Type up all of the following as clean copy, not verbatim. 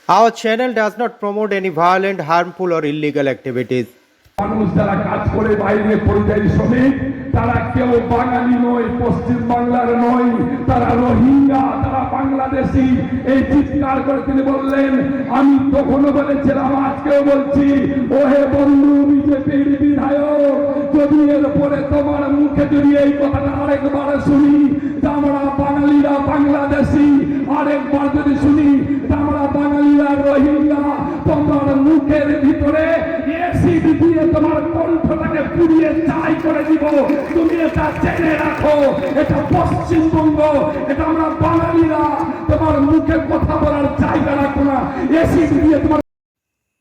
Our channel does not promote any violent, harmful, or illegal activities. মানুষ যারা কাজ করে বাইরে পরিযায়ী শ্রমিক তারা কেউ বাঙালি নয়, পশ্চিম বাংলার নয়, তারা রোহিঙ্গা, তারা বাংলাদেশি। এই চিৎকার করে তিনি বললেন। আমি তখনও বলেছিলাম, আজকেও বলছি, ওহে বন্ধু বিজেপির বিধায়ক, যদি এরপরে তোমার মুখে যদি এই কথাটা আরেকবার শুনি আমরা বাঙালিরা বাংলাদেশি, আরেকবার যদি শুনি আমরা বাঙালিরা রোহিঙ্গা, তোমার মুখের ভিতরে এসিড দিয়ে তোমার কণ্ঠটাকে পুড়িয়ে ছাই করে দিব। তুমি এটা জেনে রাখো, এটা পশ্চিমবঙ্গ, এটা আমরা বাঙালিরা তোমার মুখে কথা বলার জায়গা রাখো না। এসিড দিয়ে তোমার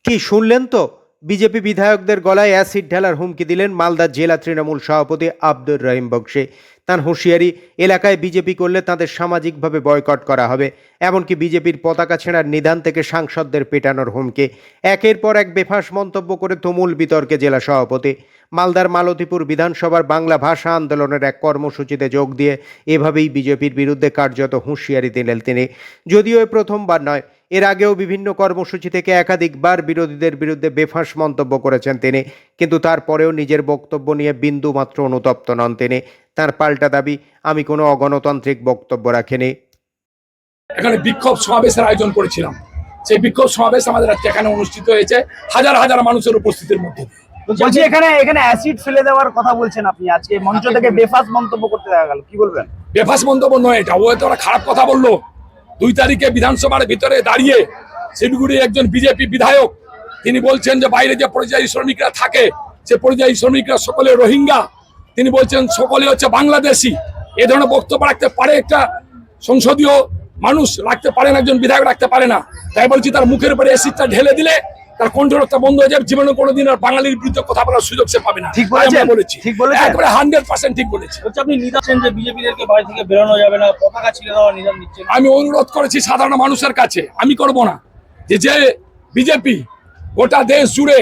কি শুনলেন তো? বিজেপি বিধায়কদের গলায় অ্যাসিড ঢালার হুমকি দিলেন মালদা জেলা তৃণমূল সভাপতি আব্দুর রহিম বক্সি। তার হুঁশিয়ারি, এলাকায় বিজেপি করলে তাদের সামাজিকভাবে বয়কট করা হবে, এমনকি বিজেপির পতাকা ছেঁড়ার নিদান থেকে সাংসদদের পেটানোর হুমকি। একের পর এক বেফাঁস মন্তব্য করে তুমুল বিতর্কে জেলা সভাপতি। মালদার মালতীপুর বিধানসভার বাংলা ভাষা আন্দোলনের এক কর্মসূচিতে যোগ দিয়ে এভাবেই বিজেপির বিরুদ্ধে কার্যত হুঁশিয়ারি দিলেন তিনি। যদিও এ প্রথমবার নয়, এর আগেও বিভিন্ন কর্মসূচি থেকে একাধিকবার বিরোধীদের বিরুদ্ধে বেফাঁস মন্তব্য করেছেন তিনি, কিন্তু তারপরেও নিজের বক্তব্য নিয়ে বিন্দুমাত্র অনুতপ্ত নন তিনি। তার পাল্টা দাবি, আমি কোনো অগণতান্ত্রিক বক্তব্য রাখিনি। এখানে বিক্ষোভ সমাবেশের আয়োজন করেছিলাম, সেই বিক্ষোভ সমাবেশ আমাদের আজকে এখানে অনুষ্ঠিত হয়েছে হাজার হাজার মানুষের উপস্থিতির মধ্যে। বলছি এখানে অ্যাসিড ফেলে দেওয়ার কথা বলছেন আপনি, আজকে মঞ্চ থেকে বেফাস মন্তব্য করতে দেখা গেল, কি বলবেন? বেফাস মন্তব্য নয় এটা, ও তো খারাপ কথা বললো। 2 তারিখে বিধানসভার ভিতরে দাঁড়িয়ে শিলিগুড়ি একজন বিজেপি বিধায়ক তিনি বলছেন যে বাইরে যে পরিযায়ী শ্রমিকরা থাকে সে পরিযায়ী শ্রমিকরা সকলে রোহিঙ্গা, তিনি বলছেন সকলে হচ্ছে বাংলাদেশি। এ ধরনের বক্তব্য রাখতে পারে একটা সংসদীয় মানুষ, রাখতে পারে না, একজন বিধায়ক রাখতে পারে না। তাই বলছি তার মুখের উপরে এসিডটা ঢেলে দিলে তার কণ্ঠরক্ষা বন্ধ হয়ে যাবে, জীবনে কোনোদিন আর বাঙালির বিরুদ্ধে কথা বলার সুযোগ সে পাবে না। ঠিক বলেছি, ঠিক বলেছি, একবারে 100% ঠিক বলেছি। আপনি নিদাচ্ছেন যে বিজেপিদেরকে বাড়ি থেকে বেরোনো যাবে না, পতাকা ছিঁড়ে দেওয়া নিদান দিচ্ছেন। আমি অনুরোধ করেছি সাধারণ মানুষের কাছে, আমি করব না, যে বিজেপি গোটা দেশ জুড়ে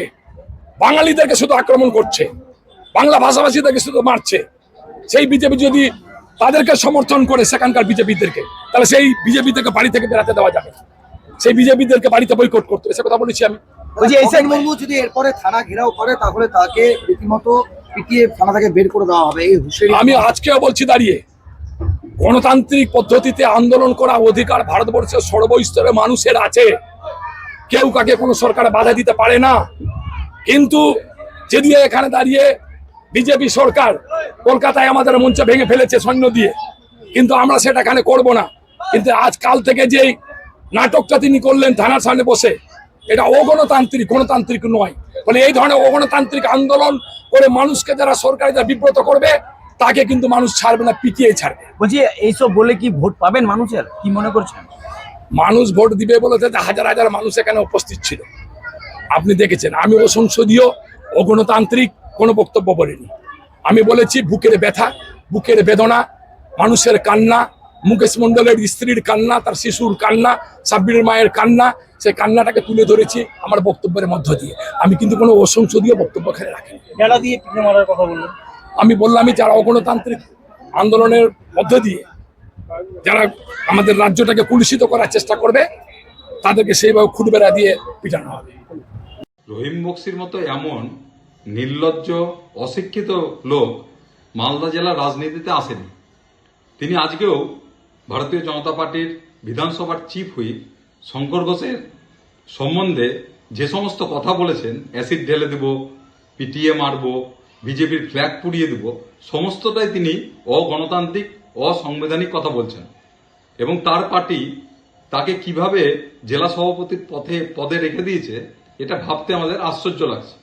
বাঙালিদেরকে শুধু আক্রমণ করছে, বাংলা ভাষাভাষীদেরকে শুধু মারছে, সেই বিজেপি যদি তাদেরকে সমর্থন করে সেখানকার বিজেপিদেরকে, তাহলে সেই বিজেপিদেরকে বাড়ি থেকে বেরাতে দেওয়া যাবে, সেই বিজেপিদেরকে বাড়িতে বয়কট করতে হবে, সে কথা বলেছি আমি। যদি এরপরে থানা ঘেরাও করে তাহলে তাকে রীতিমতো পিটিয়ে থানা থেকে বের করে দেওয়া হবে, এই হুঁশিয়ারি আমি আজকেও বলছি দাঁড়িয়ে, গণতান্ত্রিক পদ্ধতিতে আন্দোলন করা অধিকার ভারতবর্ষের সর্বস্তরের মানুষের আছে, কেউ কাকে কোনো সরকার বাধা দিতে পারে না। কিন্তু যদি এখানে দাঁড়িয়ে বিজেপি সরকার কলকাতায় আমাদের মঞ্চ ভেঙে ফেলেছে সৈন্য দিয়ে, কিন্তু আমরা সেটা এখানে করব না। কিন্তু আজকাল থেকে যেই নাটকটা তিনি করলেন থানার সামনে বসে, এটা অগণতান্ত্রিক, গণতান্ত্রিক নয়। ফলে এই ধরনের অগণতান্ত্রিক আন্দোলন করে মানুষকে যারা সরকারিরা বিব্রত করবে তাকে কিন্তু মানুষ ছাড়বে না, পিটিয়ে ছাড়বে। বলছি এইসব বলে কি ভোট পাবেন মানুষের, কি মনে করছেন? মানুষ ভোট দিবে বলেছে, হাজার হাজার মানুষ এখানে উপস্থিত ছিল, আপনি দেখেছেন। আমি অসংসদীয় অগণতান্ত্রিক কোনো বক্তব্য বলিনি। আমি বলেছি বুকের ব্যথা, বুকের বেদনা, মানুষের কান্না, মুকেশ মন্ডলের স্ত্রীর কান্না, তার শিশুর কান্না, সাব্বিরের মায়ের কান্না, সেই কান্নাটাকে তুলে ধরেছি আমার বক্তব্যের মধ্য দিয়ে। আমি কিন্তু কোনো অসংসদীয় বক্তব্য এখানে রাখিনি। ডেলা দিয়ে পিঠে মারার কথা বললেন। আমি বললামই যারা অগণতান্ত্রিক আন্দোলনের মধ্য দিয়ে যারা আমাদের রাজ্যটাকে কুলুষিত করার চেষ্টা করবে তাদেরকে সেইভাবে খুঁটবেড়া দিয়ে পিটানো হবে। রহিম বক্সির মতো এমন নির্লজ্জ অশিক্ষিত লোক মালদা জেলার রাজনীতিতে আসেনি। তিনি আজকেও ভারতীয় জনতা পার্টির বিধানসভার চিফ হুইপ শঙ্কর ঘোষের সম্বন্ধে যে সমস্ত কথা বলেছেন, অ্যাসিড ঢেলে দেব, পিটিয়ে মারব, বিজেপির ফ্ল্যাগ পুড়িয়ে দেব, সমস্তটাই তিনি অগণতান্ত্রিক, অসাংবিধানিক কথা বলছেন। এবং তার পার্টি তাকে কিভাবে জেলা সভাপতির পদে রেখে দিয়েছে, এটা ভাবতে আমাদের আশ্চর্য লাগছে।